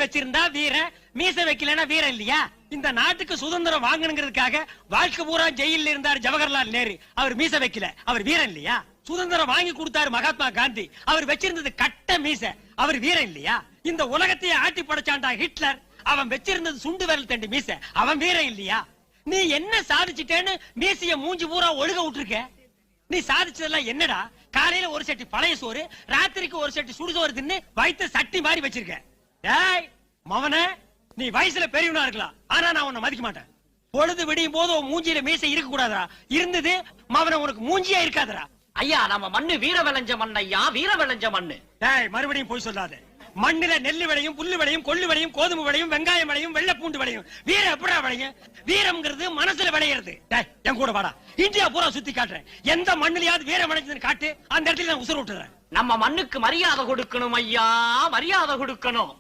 வச்சிருந்தா வீரன், மீச வைக்கலன்னா வீரன் இல்லையா? இந்த நாட்டுக்கு சுதந்திரம் வாங்கணுங்கிறதுக்காக வாழ்க்கை பூரா ஜெயில இருந்தார் ஜவஹர்லால் நேரு. அவர் மீச வைக்கல, அவர் வீரன் இல்லையா? சுதந்திரம் வாங்கி கொடுத்தாரு மகாத்மா காந்தி. அவர் வச்சிருந்தது கட்ட மீச, அவர் வீரன் இல்லையா? இந்த உலகத்தையே ஆட்டி படைச்சாண்டா ஹிட்லர். அவன் வச்சிருந்தது சுண்டு விரல் தண்டு மீச, அவன் வீரன் இல்லையா? நீ என்ன சாதிச்சிட்டேன்னு மீசைய மூஞ்சி பூரா ஒழுக விட்டுருக்க. நீ சாதிச்சதெல்லாம் என்னடா? காலையில ஒரு சட்டி பழைய சோறு, ராத்திரிக்கு ஒரு சட்டி சுடுசோறு தின்னு வயிற்று சட்டி மாதிரி வச்சிருக்க. டேய் மவனே, நீ வயசுல பெரியவனா இருக்கலாம், ஆனா நான் உன்னை மதிக்க மாட்டேன். பொழுது விடியும் போது உன் மூஞ்சியில மீசை இருக்க கூடாதா? இருந்தது மவன உனக்கு மூஞ்சியா இருக்காதரா? ஐயா, நம்ம மண்ணு வீர விளைஞ்ச மண் ஐயா, வீர விளைஞ்ச மண்ணு. டேய் மறுபடியும் போய் சொல்லாத. மண்ணுல நெல்லு விளையும், புல்லு விளையும், கொள்ளு விளையும், கோதுமை விளையும், வெங்காயம் விளையும், வெள்ளை பூண்டு விளையும். வீரம் எப்படா விளையும்? வீரம்ங்கிறது மனசுல விளையிறது. டேய் என் கூட வாடா, இந்தியா பூரா சுத்தி காட்டுறேன். எந்த மண்ணிலையாவது வீரம் விளைஞ்சதுன்னு காட்டு, அந்த இடத்துல நான் உசுர விட்டுறேன். நம்ம மண்ணுக்கு மரியாதை கொடுக்கணும் ஐயா, மரியாதை கொடுக்கணும்.